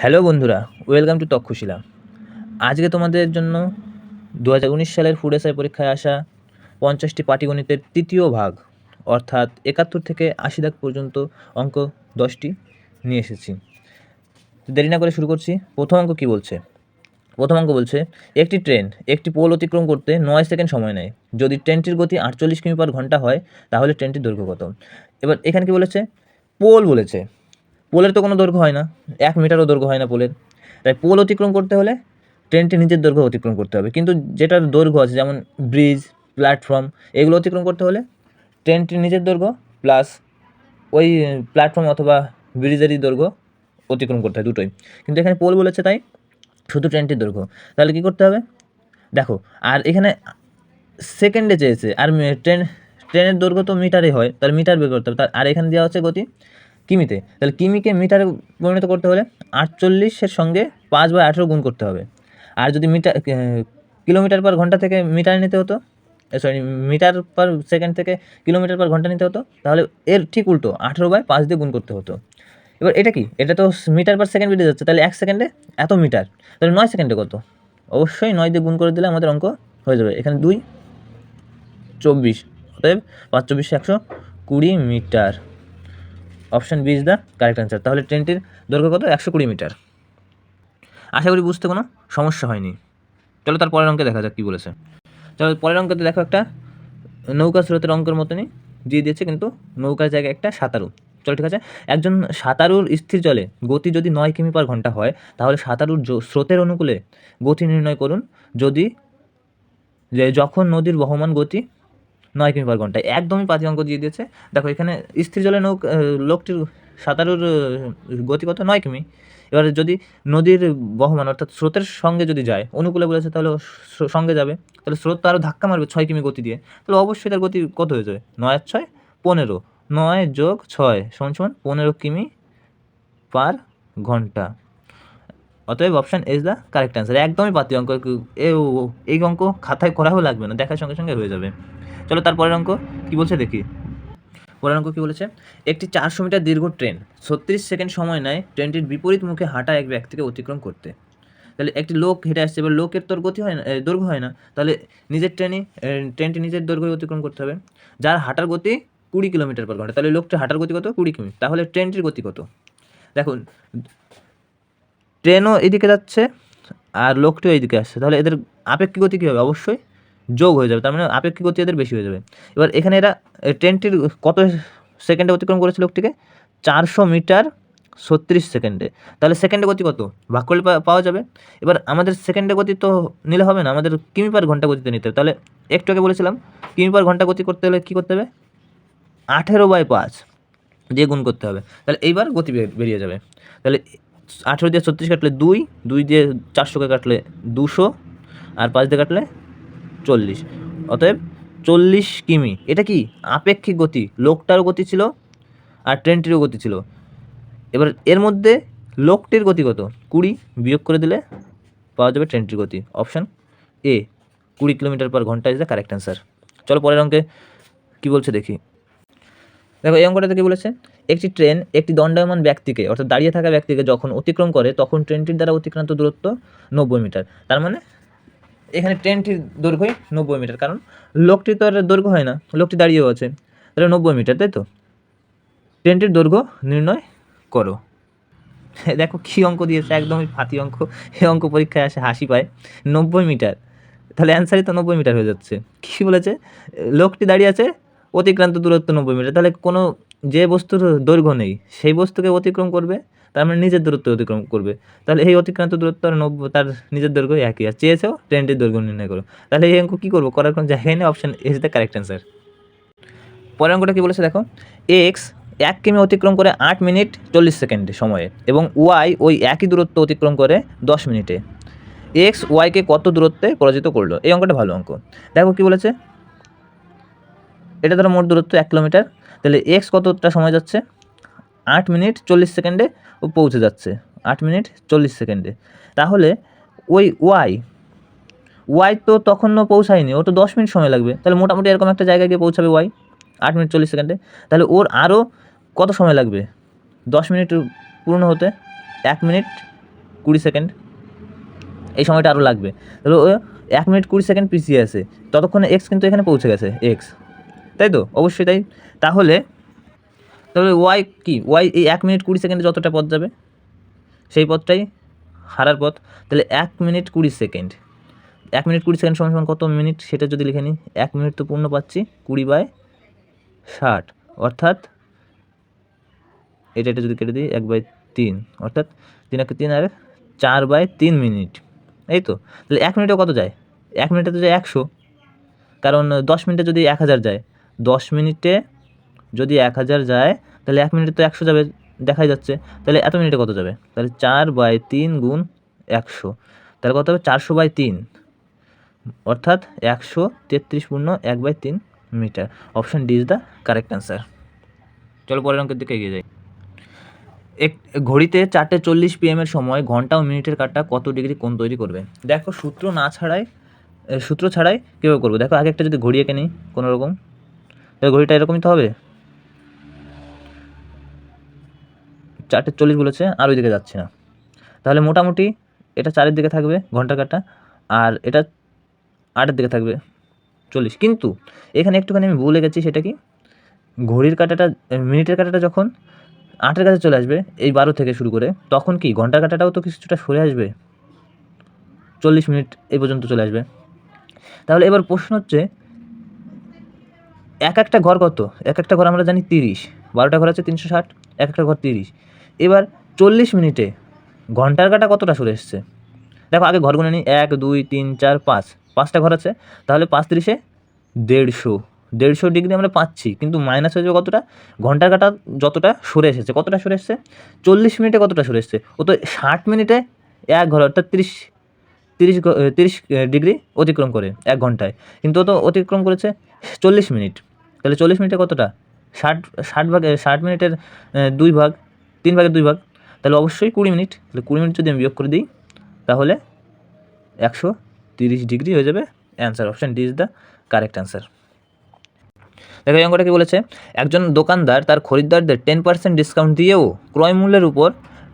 Hello বন্ধুরা, welcome to Takshashila. আজকে তোমাদের জন্য 2019 সালের ফুড এসআই পরীক্ষায় আসা 50টি পাটিগণিতের তৃতীয় ভাগ অর্থাৎ 71 থেকে 80 দাগ পর্যন্ত অঙ্ক 10টি নিয়ে এসেছি। দেরি না করে শুরু করছি। প্রথম অঙ্ক কী বলছে? প্রথম অঙ্ক বলছে একটি ট্রেন একটি পোল অতিক্রম করতে 9 সেকেন্ড সময় নেয়। যদি ট্রেনটির গতি 48 কিমি পার ঘন্টা হয় তাহলে ট্রেনটির দৈর্ঘ্য কত? এবার এখানে কি বলেছে? পোল বলেছে। পোলের তো কোনো দৈর্ঘ্য হয় না, 1 মিটারও দৈর্ঘ্য হয় না পোলের। তাই পোল অতিক্রম করতে হলে ট্রেনটি নিজের দৈর্ঘ্য অতিক্রম করতে হবে, কিন্তু যেটার দৈর্ঘ্য আছে যেমন ব্রিজ, প্ল্যাটফর্ম, এগুলো অতিক্রম করতে হলে ট্রেনটির নিজের দৈর্ঘ্য প্লাস ওই প্ল্যাটফর্ম অথবা ব্রিজেরই দৈর্ঘ্য অতিক্রম করতে হয়, দুটোই। কিন্তু এখানে পোল বলেছে তাই শুধু ট্রেনটির দৈর্ঘ্য। তাহলে কী করতে হবে দেখো, আর এখানে সেকেন্ডে চেয়েছে, আর ট্রেনের দৈর্ঘ্য তো মিটারে হয়, তাহলে মিটার বের করতে হবে। আর এখানে দেওয়া হচ্ছে গতি কিমিতে, তাহলে কিমিকে মিটারে পরিণত করতে হলে 48-এর সঙ্গে 5/18 গুণ করতে হবে। আর যদি কিলোমিটার পার ঘন্টা থেকে মিটার নিতে হতো, মিটার পার সেকেন্ড থেকে কিলোমিটার পার ঘন্টা নিতে হতো, তাহলে এর ঠিক উল্টো 18/5 দিয়ে গুণ করতে হতো। এবার এটা কি, এটা তো মিটার পার সেকেন্ড বেড়ে যাচ্ছে, তাহলে 1 সেকেন্ডে এত মিটার, তাহলে 9 সেকেন্ডে কত? অবশ্যই 9 দিয়ে গুণ করে দিলে আমাদের অঙ্ক হয়ে যাবে। এখানে 2 24, অতএব 5 24 120 metre. Option B is the correct answer. তাহলে ট্রেনটির দৈর্ঘ্য কত? 120 মিটার। আশা করি বুঝতে কোনো সমস্যা হয়নি। চলো তার পরের অঙ্কে দেখা যাক কী বলেছে। চলো পরের অঙ্কতে দেখো, একটা নৌকা স্রোতের অঙ্কের মতনই দিয়ে দিয়েছে, কিন্তু নৌকার জায়গায় একটা সাঁতারু। চলো ঠিক আছে। একজন সাঁতারুর স্থির জলে গতি যদি 9 কিমি পার ঘন্টা হয়, তাহলে সাঁতারুর স্রোতের অনুকূলে গতি নির্ণয় করুন যখন নদীর বহমান গতি 9 কিমি পার ঘন্টায়। একদমই পাতি অঙ্ক দিয়ে দিয়েছে। দেখো এখানে স্থির জলে লোকটির সাঁতারুর গতি কত? 9 কিমি। এবারে যদি নদীর বহমান অর্থাৎ স্রোতের সঙ্গে যদি যায়, অনুকূলে বলেছে তাহলে সঙ্গে যাবে, তাহলে স্রোত তো আরও ধাক্কা মারবে 6 কিমি গতি দিয়ে, তাহলে অবশ্যই তার গতি কত হয়ে যাবে? 9 আর 6 15, 9 যোগ 6 সমান 15 কিমি পার ঘন্টা। অতএব option is the correct answer. একদমই পাতি অঙ্ক, এই অঙ্ক খাতায় করাও লাগবে না, দেখার সঙ্গে সঙ্গে হয়ে যাবে। চলো তারপরের অঙ্ক কী বলছে দেখি। পরের অঙ্ক কী বলেছে? একটি 400 মিটার দীর্ঘ ট্রেন 36 সেকেন্ড সময় নেয় ট্রেনটির বিপরীত মুখে হাঁটা এক ব্যক্তিকে অতিক্রম করতে। তাহলে একটি লোক হেঁটে আসছে, এবার লোকের তোর গতি হয় না, দৈর্ঘ্য হয় না, তাহলে নিজের ট্রেনটি নিজের দৈর্ঘ্য অতিক্রম করতে হবে। যার হাঁটার গতি 20 কিলোমিটার পার ঘন্টা, তাহলে লোকটা হাঁটার গতি কত? 20 কিমি। তাহলে ট্রেনটির গতি কত? দেখুন, ট্রেনও এদিকে যাচ্ছে আর লোকটিও এইদিকে আসছে, তাহলে এদের আপেক্ষিক গতি কী হবে? অবশ্যই যোগ হয়ে যাবে, তার মানে আপেক্ষিক গতি এদের বেশি হয়ে যাবে। এবার এখানে এরা ট্রেনটির কত সেকেন্ডে অতিক্রম করেছে লোকটিকে? 400 মিটার 36 সেকেন্ডে। তাহলে সেকেন্ডে গতি কত? ভাগ করলে পাওয়া যাবে। এবার আমাদের সেকেন্ডে গতি তো নিলে হবে না, আমাদের কিমি পার ঘন্টা গতিতে নিতে হবে। তাহলে একটু আগে বলেছিলাম কিমি পার ঘন্টা গতি করতে হলে কী করতে হবে? 18/5 দিয়ে গুণ করতে হবে, তাহলে এইবার গতি বেরিয়ে যাবে। তাহলে 18 দিয়ে 36 কাটলে 2, 2 দিয়ে 400কে কাটলে 200, আর 5 দিয়ে কাটলে 40। অতএব 40 কিমি। এটা কি? আপেক্ষিক গতি। লোকটারও গতি ছিল আর ট্রেনটিরও গতি ছিল। এবার এর মধ্যে লোকটির গতি কত? 20, বিয়োগ করে দিলে পাওয়া যাবে ট্রেনটির গতি। অপশান এ 20 কিলোমিটার পার ঘন্টা ইজ দ্য কারেক্ট অ্যান্সার। চলো পরের অঙ্কে কী বলছে দেখি। দেখো এই অঙ্কটাতে কী বলেছে? একটি ট্রেন একটি দণ্ডায়মান ব্যক্তিকে অর্থাৎ দাঁড়িয়ে থাকা ব্যক্তিকে যখন অতিক্রম করে তখন ট্রেনটির দ্বারা অতিক্রান্ত দূরত্ব 90 মিটার। তার মানে এখানে ট্রেনটির দৈর্ঘ্যই 90 মিটার, কারণ লোকটি তো আর দৈর্ঘ্য হয় না, লোকটি দাঁড়িয়েও আছে, তাহলে 90 মিটার, তাই তো? ট্রেনটির দৈর্ঘ্য নির্ণয় করো। দেখো কী অঙ্ক দিয়েছে, একদমই ফাতি অঙ্ক। এই অঙ্ক পরীক্ষায় আসে হাসি পায়। 90 মিটার, তাহলে অ্যান্সারই তো 90 মিটার হয়ে যাচ্ছে। কী বলেছে? লোকটি দাঁড়িয়ে আছে, অতিক্রান্ত দূরত্ব 90 মিটার, তাহলে কোনো যে বস্তুর দৈর্ঘ্য নেই সেই বস্তুকে অতিক্রম করবে, তার মানে নিজের দূরত্ব অতিক্রম করবে, তাহলে এই অতিক্রান্ত দূরত্ব আর 90 তার নিজের দৈর্ঘ্য একই। আর চেয়েছেও ট্রেনটির দৈর্ঘ্য নির্ণয় করো, তাহলে এই অঙ্ক কী করবো? করার কোনো জায়গায় নেই। Option is the correct answer. পরের অঙ্কটা কী বলেছে দেখো। এক্স 1 কিমি অতিক্রম করে 8 মিনিট 40 সেকেন্ডে সময়ে এবং ওয়াই ওই একই দূরত্ব অতিক্রম করে 10 মিনিটে। এক্স ওয়াইকে কত দূরত্বে পরাজিত করলো? এই অঙ্কটা ভালো অঙ্ক। দেখো কী বলেছে, এটা ধরো মোট দূরত্ব 1 কিলোমিটার, তাহলে এক্স কতটা সময় যাচ্ছে? 8 মিনিট 40 সেকেন্ডে ও পৌঁছে যাচ্ছে, 8 মিনিট 40 সেকেন্ডে। তাহলে ওই ওয়াই তো তখনও পৌঁছায়নি, ও তো 10 মিনিট সময় লাগবে, তাহলে মোটামুটি এরকম একটা জায়গায় গিয়ে পৌঁছাবে ওয়াই 8 মিনিট 40 সেকেন্ডে। তাহলে ওর আরও কত সময় লাগবে 10 মিনিট পূর্ণ হতে? 1 মিনিট 20 সেকেন্ড, এই সময়টা আরও লাগবে। তাহলে 1 মিনিট 20 সেকেন্ড পিছিয়ে আছে, ততক্ষণে এক্স কিন্তু এখানে পৌঁছে গেছে এক্স, তাই তো? অবশ্যই তাই। তাহলে ওয়াই কি, ওয়াই এই 1 মিনিট 20 সেকেন্ডে যতটা পথ যাবে সেই পথটাই হারার পথ। তাহলে 1 মিনিট 20 সেকেন্ড, 1 মিনিট 20 সেকেন্ড সমান কত মিনিট সেটা যদি লিখে নিই, 1 মিনিট তো পূর্ণ পাচ্ছি 20/60, অর্থাৎ এটা যদি কেটে দিই 1/3, অর্থাৎ 3 আর 4/3 মিনিট, এই তো। তাহলে 1 মিনিটে কত যায়? 1 মিনিটে তো যায় 100, কারণ 10 মিনিটে যদি 1000 যায়, 10 মিনিটে যদি 1000 যায় তাহলে 1 মিনিটে তো 100 যাবে, দেখাই যাচ্ছে। তাহলে এত মিনিটে কত যাবে? তাহলে 4/3 গুণ 100, তাহলে কত হবে? 400/3, অর্থাৎ 133 পূর্ণ 1/3 metre. Option D is the correct answer. চলো পরের অঙ্কের দিকে এগিয়ে যাই। ঘড়িতে 4:40 PM এর সময় ঘন্টা ও মিনিটের কাঁটা কত ডিগ্রি কোণ তৈরি করবে? দেখো সূত্র ছাড়াই কীভাবে করবো। দেখো আগে একটা যদি ঘড়ি এঁকে নিই কোনো রকম, তাহলে ঘড়িটা এরকমই তো হবে, 4:40 বলেছে, আর ওই দিকে যাচ্ছে না। তাহলে মোটামুটি এটা 4-এর দিকে থাকবে ঘন্টার কাঁটা, আর এটা 8-এর দিকে থাকবে 40। কিন্তু এখানে একটুখানি আমি ভুলে গেছি, সেটা কি, ঘড়ির কাঁটাটা মিনিটের কাঁটাটা যখন 8-এর কাছে চলে আসবে এই 12 থেকে শুরু করে, তখন কি ঘন্টার কাঁটাটাও তো কিছুটা সরে আসবে, 40 মিনিট এই পর্যন্ত চলে আসবে। তাহলে এবার প্রশ্ন হচ্ছে এক একটা ঘর কত? এক একটা ঘর আমরা জানি 30, 12টা ঘর আছে 360, এক একটা ঘর 30। এবার 40 মিনিটে ঘন্টার কাঁটা কতটা সরে এসছে? দেখো আগে ঘর গুনে নিই, 1 2 3 4 5, 5টা ঘর আছে, তাহলে 5×30 150 ডিগ্রি আমরা পাচ্ছি, কিন্তু মাইনাস হয়ে যাবে কতটা? ঘন্টার কাঁটা যতটা সরে এসেছে, কতটা সরে এসছে? 40 মিনিটে কতটা সরে এসছে? ও তো 60 মিনিটে এক ঘর, অর্থাৎ 30 ডিগ্রি অতিক্রম করে 1 ঘন্টায়, কিন্তু ও তো অতিক্রম করেছে 40 মিনিট। তাহলে 40 মিনিটে কতটা? 60 মিনিটের 2 ভাগ, 3 ভাগের 2 ভাগ, তাহলে অবশ্যই 20 মিনিট। তাহলে 20 মিনিট যদি আমি বিয়োগ করে দিই তাহলে 130 ডিগ্রি হয়ে যাবে answer. Option D is the correct answer. দেখো এই অঙ্কটা কি বলেছে, একজন দোকানদার তার খরিদ্দারদের 10% ডিসকাউন্ট দিয়েও ক্রয় মূল্যের উপর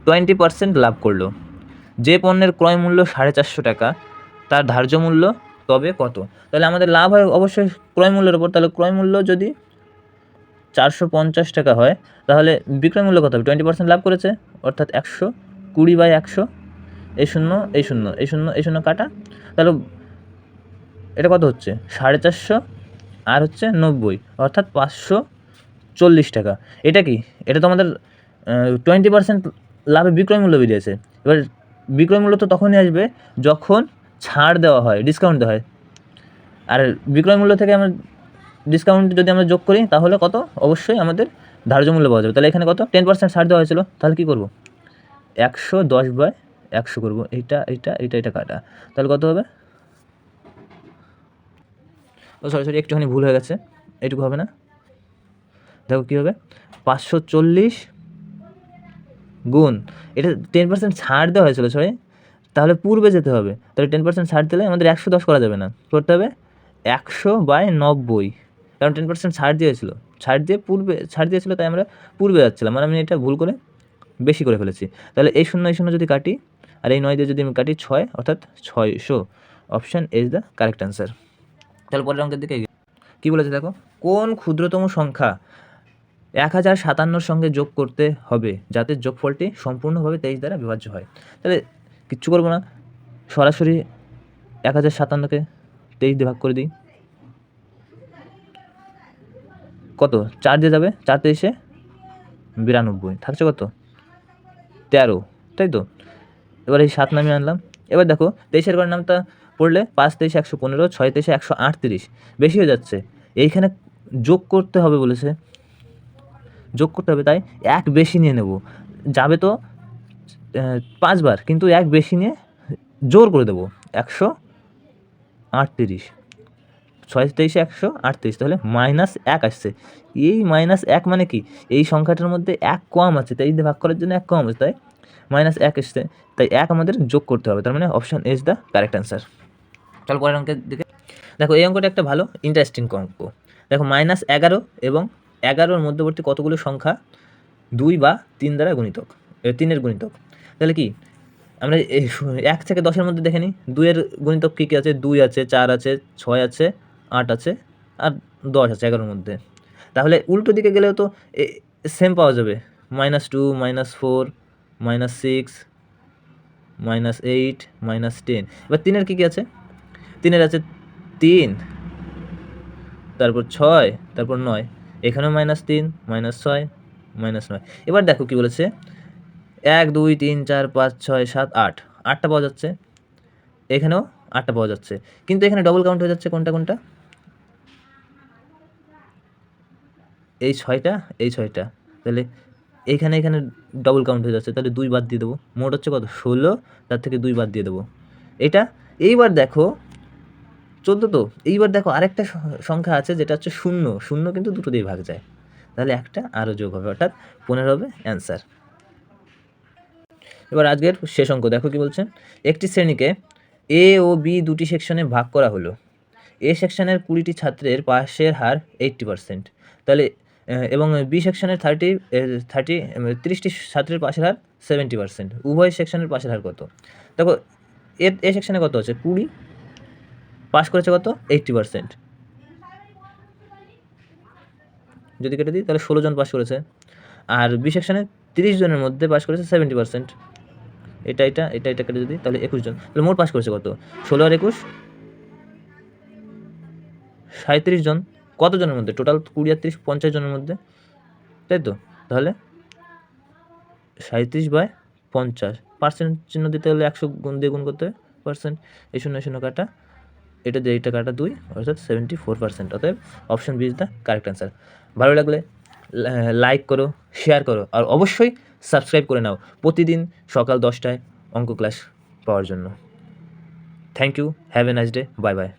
20% লাভ করলো। যে পণ্যের ক্রয় মূল্য 450 টাকা, তার ধার্য মূল্য তবে কত? তাহলে আমাদের লাভ হয় অবশ্যই ক্রয় মূল্যের উপর। তাহলে ক্রয় মূল্য যদি 450 টাকা হয়, তাহলে বিক্রয় মূল্য কত হবে? 20% লাভ করেছে, অর্থাৎ 120/100, এই শূন্য কাটা, তাহলে এটা কত হচ্ছে? 450 আর হচ্ছে 90, অর্থাৎ 540 টাকা। এটা কি? এটা তো আমাদের 20% লাভে বিক্রয় মূল্য বেরিয়েছে। এবার বিক্রয় মূল্য তো তখনই আসবে যখন ছাড় দেওয়া হয়, ডিসকাউন্ট দেওয়া হয়, আর বিক্রয় মূল্য থেকে আমরা ডিসকাউন্ট যদি আমরা যোগ করি তাহলে কত? অবশ্যই আমাদের ধার্য মূল্য পাওয়া যাবে। তাহলে এখানে কত? 10% ছাড় দেওয়া হয়েছিল, তাহলে কী করবো? 110/100 করবো, এটা কাটা, তাহলে কত হবে? সরি একটুখানি ভুল হয়ে গেছে, এইটুকু হবে না। দেখো কী হবে, 540 গুণ, এটা 10% ছাড় দেওয়া হয়েছিল, সরি, তাহলে পূর্বে যেতে হবে। তাহলে 10% ছাড় দিলে আমাদের 110 করা যাবে না, করতে হবে 100/90, কারণ 10% ছাড় দিয়েছিল, ছাড় দিয়েছিল, তাই আমরা পূর্বে যাচ্ছিলাম, মানে আমি এটা ভুল করে বেশি করে ফেলেছি। তাহলে এই শূন্য যদি কাটি, আর এই 9 দিয়ে যদি আমি কাটি 6, অর্থাৎ 600। Option A is the correct answer. তাহলে পরের অঙ্কের দিকে কী বলেছে দেখো, কোন ক্ষুদ্রতম সংখ্যা 1057 সঙ্গে যোগ করতে হবে যাতে যোগফলটি সম্পূর্ণভাবে 23 দ্বারা বিভাজ্য হয়? তাহলে কিচ্ছু করবো না, সরাসরি 1057কে 23 দিয়ে ভাগ করে দিই। কত? 4 দিয়ে যাবে, 4×23 92, থাকছে কত? 13, তাই তো? এবার এই 7 নামিয়ে আনলাম। এবার দেখো 23-এর ঘরের নামটা পড়লে 5×23 115, 6×23 138, বেশি হয়ে যাচ্ছে। এইখানে যোগ করতে হবে বলেছে, যোগ করতে হবে, তাই 1 বেশি নিয়ে নেব, যাবে তো 5 বার, কিন্তু 1 বেশি নিয়ে জোর করে দেবো 138, 6×23 138, তাহলে -1 আসছে। এই -1 মানে কি, এই সংখ্যাটার মধ্যে 1 কম আছে, তাই দিয়ে ভাগ করার জন্য 1 কম আছে, তাই -1 এসছে, তাই 1 আমাদের যোগ করতে হবে, তার মানে option A is the correct answer. চল পরের অঙ্কের দিকে। দেখো এই অঙ্কটা একটা ভালো ইন্টারেস্টিং অঙ্ক। দেখো -11 এবং 11-র মধ্যবর্তী কতগুলো সংখ্যা 2 বা 3 দ্বারা গুণিতক, 3-এর গুণিতক। তাহলে কি আমরা 1 থেকে 10-এর মধ্যে দেখে নিই 2-এর গুণিতক কী কী আছে? 2 আছে, 4 আছে, 6 আছে, 8 আছে আর 10 আছে 11-এর মধ্যে। তাহলে উল্টো দিকে গেলেও তো সেম পাওয়া যাবে, -2, -4, -6, -8, -10। এবার 3-এর কী কী আছে? 3-এর আছে 3, তারপর 6, তারপর 9। এখানেও -3, -6, -9। এবার দেখো কী বলেছে, 1, 2, 3, 4, 5, 6, 7, 8, 8টা পাওয়া যাচ্ছে, এখানেও 8টা পাওয়া যাচ্ছে, কিন্তু এখানে ডবল কাউন্ট হয়ে যাচ্ছে কোনটা কোনটা? এই 6টা, এই 6টা। তাহলে এখানে ডবল কাউন্ট হয়ে যাচ্ছে, তাহলে 2 বাদ দিয়ে দেবো। মোট হচ্ছে কত? 16, তার থেকে 2 বাদ দিয়ে দেবো। এটা এইবার দেখো 14 তো, এইবার দেখো আরেকটা সংখ্যা আছে যেটা হচ্ছে 0, 0 কিন্তু দুটো দিয়ে ভাগ যায়, তাহলে একটা আরও যোগ হবে, অর্থাৎ 15 হবে অ্যান্সার। এবার আজকের শেষ অঙ্ক দেখো কি বলছে, একটি শ্রেণীকে এ ও বি দুটি সেকশনে ভাগ করা হলো। এ সেকশনের 20টি ছাত্রের পাশের হার 80%, তাহলে এবং বি সেকশনের 30টি ছাত্রের পাশের হার 70%। উভয় সেকশনের পাশের হার কত? দেখো এ সেকশনে কত আছে? 20, পাস করেছে কত? 80%। যদি কেটে দিই তাহলে 16 জন পাস করেছে, আর বি সেকশনে 30 জনের মধ্যে পাস করেছে 70%। এটা কেটে যদি তাহলে 21 জন, তাহলে মোট পাস করেছে কত? 16 আর 21, 37 জন। কত জনের মধ্যে? টোটাল 20 আর 30, 50 জনের মধ্যে, তাই তো? তাহলে 37/50, পার্সেন্ট চিহ্ন দিতে হলে 100 দিয়ে গুণ করতে হবে পার্সেন্ট। এই 0 কাটা, এটা দিয়ে এটা কাটা 2, অর্থাৎ 74%। অতএব option B is the correct answer. ভালো লাগলে লাইক করো, শেয়ার করো, আর অবশ্যই সাবস্ক্রাইব করে নাও প্রতিদিন সকাল 10টায় অঙ্ক ক্লাস পাওয়ার জন্য। Thank you, have a nice day, bye by.